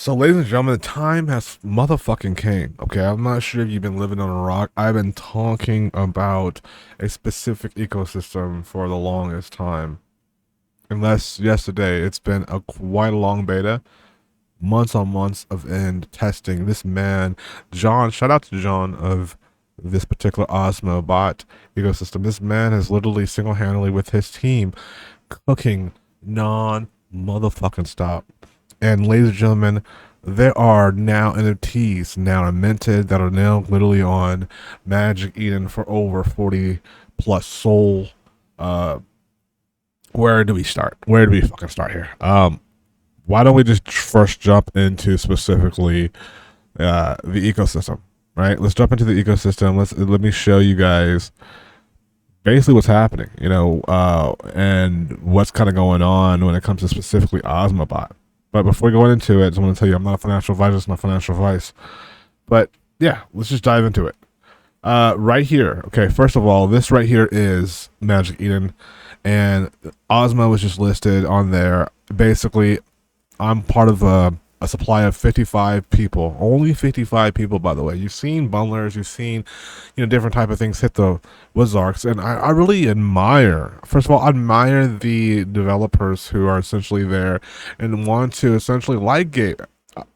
So, ladies and gentlemen, the time has motherfucking came. Okay, I'm not sure if you've been living on a rock. I've been talking about a specific ecosystem for the longest time. Unless yesterday, it's been a quite a long beta, months on months of end testing. This man, John, shout out to John of this particular Ozmo bot ecosystem. This man has literally single-handedly with his team cooking non motherfucking stop. And ladies and gentlemen, there are now NFTs now are minted that are now literally on Magic Eden for over 40 plus soul. Uh, where do we start? Where do we fucking start here? Why don't we just first jump into specifically the ecosystem, right? Let's jump into the ecosystem. Let me show you guys basically what's happening, and what's kind of going on when it comes to specifically Osmobot. But before going into it, I just want to tell you I'm not a financial advisor, it's not financial advice. But yeah, let's just dive into it. Right here, okay, first of all, this right here is Magic Eden, and Ozmo was just listed on there. Basically, I'm part of a supply of 55 people. Only 55 people, by the way. You've seen bundlers, you've seen, different type of things hit the Wizards, and I really admire, first of all, I admire the developers who are essentially there and want to essentially ligate,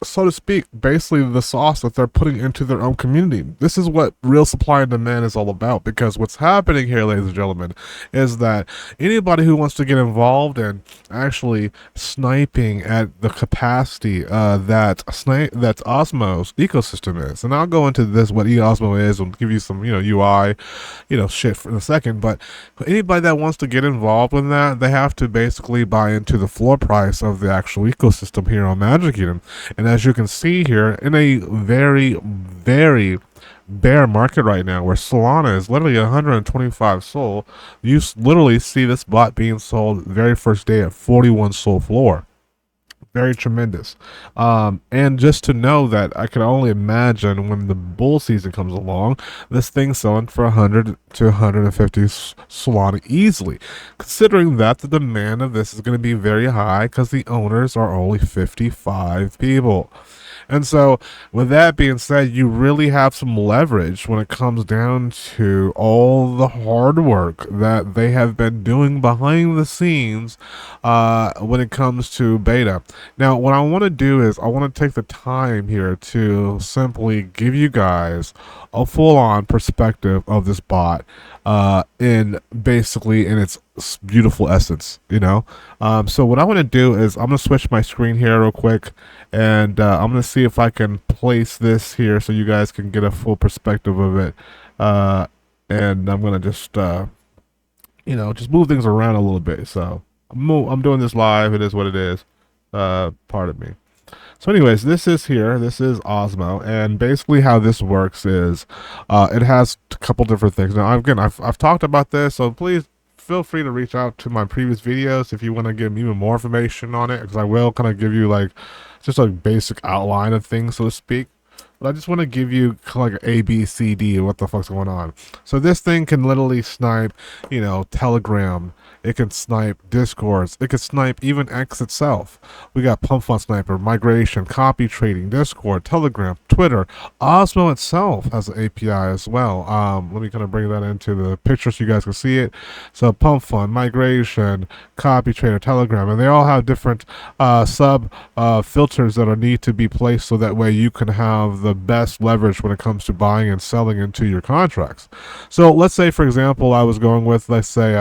so to speak, basically the sauce that they're putting into their own community. This is what real supply and demand is all about, because what's happening here, ladies and gentlemen, is that anybody who wants to get involved in actually sniping at the capacity that Osmo's ecosystem is, and I'll go into this, what Osmo is, and give you some UI shit for a second. But anybody that wants to get involved in that, they have to basically buy into the floor price of the actual ecosystem here on Magic Eden. And as you can see here, in a very, very bear market right now, where Solana is literally 125 soul, you literally see this bot being sold the very first day at 41 soul floor. Very tremendous. And just to know that, I can only imagine when the bull season comes along, this thing's selling for 100 to 150 Solana easily, considering that the demand of this is going to be very high because the owners are only 55 people. And so, with that being said, you really have some leverage when it comes down to all the hard work that they have been doing behind the scenes when it comes to beta. Now, what I want to do is I want to take the time here to simply give you guys a full-on perspective of this bot in its beautiful essence, so what I want to do is I'm going to switch my screen here real quick, and I'm going to see if I can place this here so you guys can get a full perspective of it, and I'm going to just just move things around a little bit. So I'm doing this live. It is what it is. Pardon me. So anyways, this is Ozmo, and basically how this works is it has a couple different things. Now, again, I've talked about this, so please feel free to reach out to my previous videos if you want to give even more information on it, because I will kind of give you like just a basic outline of things, so to speak. But I just want to give you kind of like A, B, C, D, what the fuck's going on. So this thing can literally snipe, Telegram. It can snipe Discords. It can snipe even X itself. We got Pump Fund Sniper, Migration, Copy Trading, Discord, Telegram, Twitter. Osmo itself has an API as well. Let me kind of bring that into the picture so you guys can see it. So Pump Fund, Migration, Copy Trader, Telegram, and they all have different sub filters that need to be placed so that way you can have the best leverage when it comes to buying and selling into your contracts. So let's say, for example, I was going with, let's say,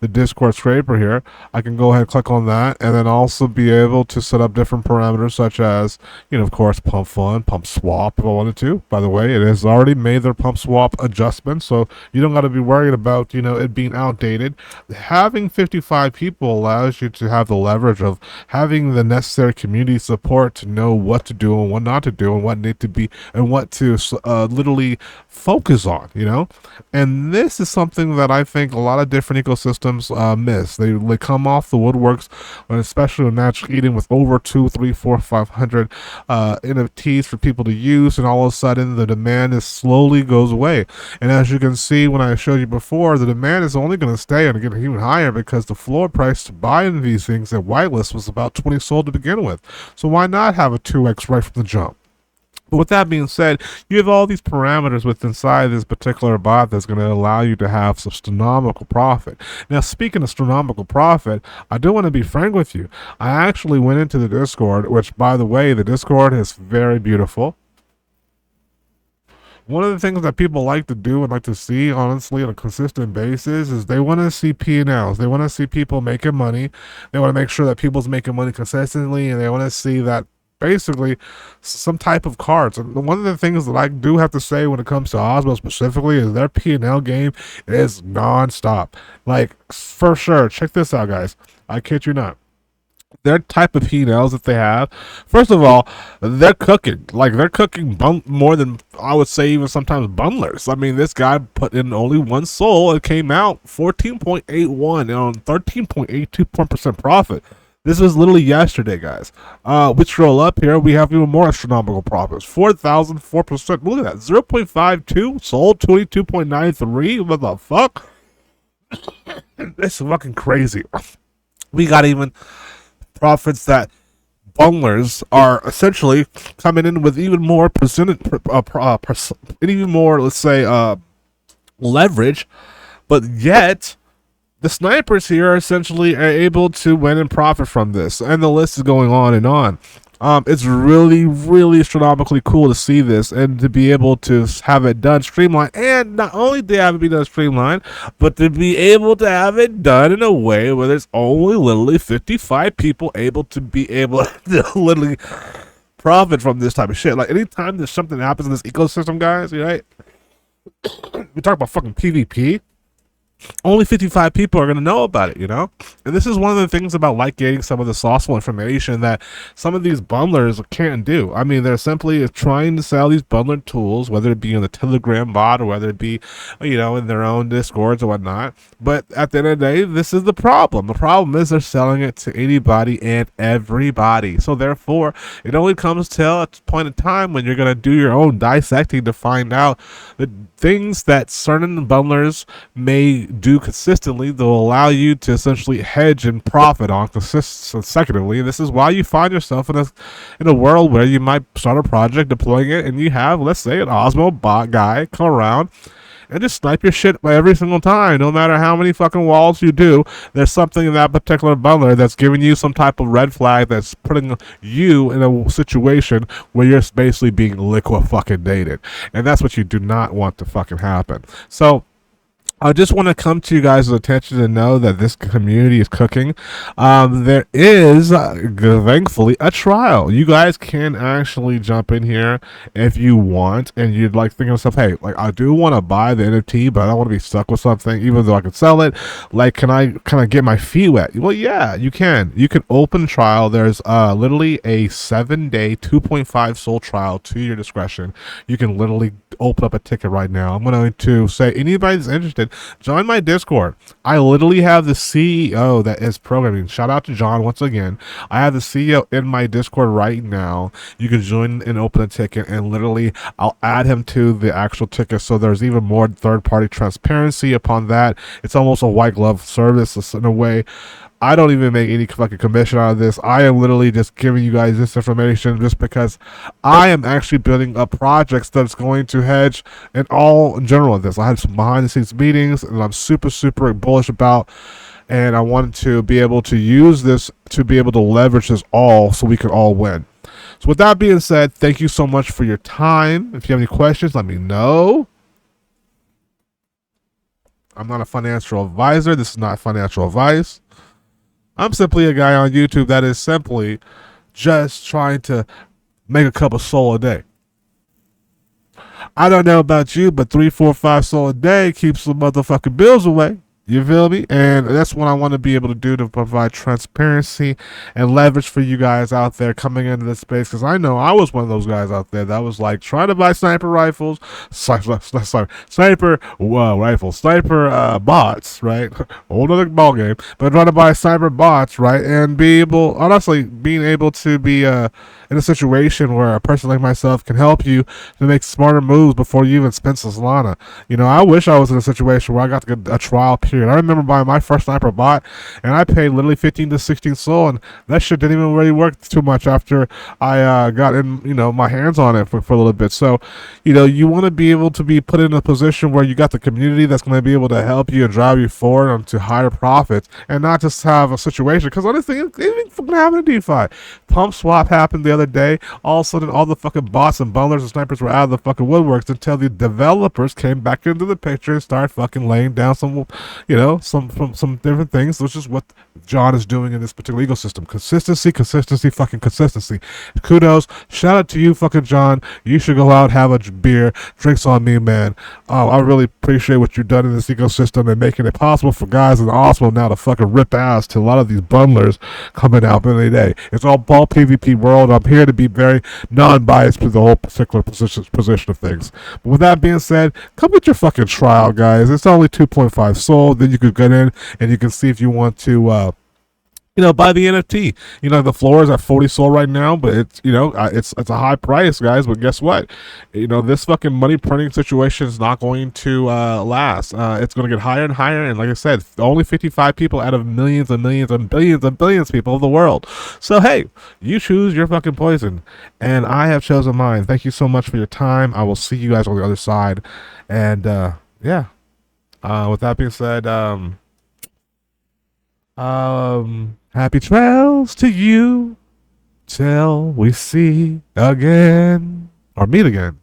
the Discord scraper here. I can go ahead and click on that, and then also be able to set up different parameters such as, of course, pump fund, pump swap if I wanted to. By the way, it has already made their pump swap adjustments, so you don't got to be worried about, it being outdated. Having 55 people allows you to have the leverage of having the necessary community support to know what to do and what not to do and what need to be be and what to literally focus on, you know? And this is something that I think a lot of different ecosystems miss. They come off the woodworks, especially when natural eating with over 2, 3, 4, 500 NFTs for people to use, and all of a sudden the demand is slowly goes away. And as you can see when I showed you before, the demand is only going to stay and get even higher because the floor price to buy into these things at whitelist was about 20 sold to begin with. So why not have a 2x right from the jump? But with that being said, you have all these parameters within inside this particular bot that's going to allow you to have some astronomical profit. Now, speaking of astronomical profit, I do want to be frank with you. I actually went into the Discord, which, by the way, the Discord is very beautiful. One of the things that people like to do and like to see, honestly, on a consistent basis is they want to see P&Ls. They want to see people making money. They want to make sure that people's making money consistently, and they want to see that basically some type of cards. And one of the things that I do have to say when it comes to Ozmo specifically is their P&L game is non-stop. Like, for sure. Check this out, guys. I kid you not. Their type of P&Ls that they have, first of all, they're cooking. Like, they're cooking more than, I would say, even sometimes bundlers. I mean, this guy put in only one soul and came out 14.81 on 13.82% profit. This was literally yesterday, guys. We scroll up here, we have even more astronomical profits. 4,004%. Look at that. 0.52 sold 22.93. What the fuck? It's fucking crazy. We got even profits that bundlers are essentially coming in with even more even more, let's say, leverage, but yet the snipers here are essentially able to win and profit from this, and the list is going on and on. It's really, really astronomically cool to see this and to be able to have it done streamlined. And not only to have it be done streamlined, but to be able to have it done in a way where there's only literally 55 people able to be able to literally profit from this type of shit. Like, anytime there's something that happens in this ecosystem, guys, right? We talk about fucking PvP. Only 55 people are going to know about it, you know? And this is one of the things about like getting some of the sauceful information that some of these bundlers can't do. I mean, they're simply trying to sell these bundler tools, whether it be in the Telegram bot or whether it be, you know, in their own Discords or whatnot. But at the end of the day, this is the problem. The problem is they're selling it to anybody and everybody. So therefore, it only comes till a point in time when you're going to do your own dissecting to find out the things that certain bundlers may do consistently that will allow you to essentially hedge and profit on consecutively. This is why you find yourself in a world where you might start a project, deploying it, and you have, let's say, an Ozmo bot guy come around and just snipe your shit every single time. No matter how many fucking walls you do, there's something in that particular bundler that's giving you some type of red flag that's putting you in a situation where you're basically being liquedated. And that's what you do not want to fucking happen. So I just want to come to you guys' attention to know that this community is cooking. There is, thankfully, a trial. You guys can actually jump in here if you want, and you'd like thinking to yourself, hey, like, I do want to buy the NFT, but I don't want to be stuck with something, even though I can sell it. Like, can I get my fee wet? Well, yeah, you can. You can open trial. There's literally a 7-day 2.5 soul trial to your discretion. You can literally open up a ticket right now. I'm going to say anybody that's interested, join my Discord. I literally have the CEO that is programming. Shout out to John once again. I have the CEO in my Discord right now. You can join and open a ticket, and literally I'll add him to the actual ticket, so there's even more third-party transparency upon that. It's almost a white glove service in a way. I don't even make any fucking commission out of this. I am literally just giving you guys this information just because I am actually building up projects that's going to hedge in all in general of this. I had some behind the scenes meetings and I'm super, super bullish about, and I wanted to be able to use this to be able to leverage this all so we could all win. So with that being said, thank you so much for your time. If you have any questions, let me know. I'm not a financial advisor. This is not financial advice. I'm simply a guy on YouTube that is simply just trying to make a cup of soul a day. I don't know about you, but 3, 4, 5 soul a day keeps the motherfucking bills away. You feel me? And that's what I want to be able to do to provide transparency and leverage for you guys out there coming into this space. Because I know I was one of those guys out there that was like trying to buy sniper rifles, sniper rifles, sniper bots, right? Whole other ball game. But trying to buy sniper bots, right? And be able, honestly, being able to be in a situation where a person like myself can help you to make smarter moves before you even spend Solana. You know, I wish I was in a situation where I got to get a trial period. I remember buying my first sniper bot, and I paid literally 15 to 16 SOL, and that shit didn't even really work too much after I got in, you know, my hands on it for a little bit. So, you know, you want to be able to be put in a position where you got the community that's going to be able to help you and drive you forward to higher profits, and not just have a situation. Because honestly, anything fucking happened in DeFi. Pump swap happened the other day. All of a sudden, all the fucking bots and bundlers and snipers were out of the fucking woodworks until the developers came back into the picture and started fucking laying down some, you know, some different things, which is what John is doing in this particular ecosystem. Consistency, fucking consistency. Kudos. Shout out to you, fucking John. You should go out, have a beer. Drinks on me, man. I really appreciate what you've done in this ecosystem and making it possible for guys in Ozmo now to fucking rip ass to a lot of these bundlers coming out every day. It's all ball PvP world. I'm here to be very non-biased to the whole particular position of things. But with that being said, come get your fucking trial, guys. It's only 2.5 sold. Then you could get in and you can see if you want to you know, buy the NFT. You know, the floor is at 40 SOL right now, but it's, you know, it's a high price, guys. But guess what? You know, this fucking money printing situation is not going to last. It's going to get higher and higher. And like I said, only 55 people out of millions and millions and billions of people of the world. So, hey, you choose your fucking poison. And I have chosen mine. Thank you so much for your time. I will see you guys on the other side. And, yeah. With that being said, happy trails to you till we see again or meet again.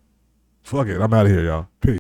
Fuck it, I'm out of here, y'all. Peace.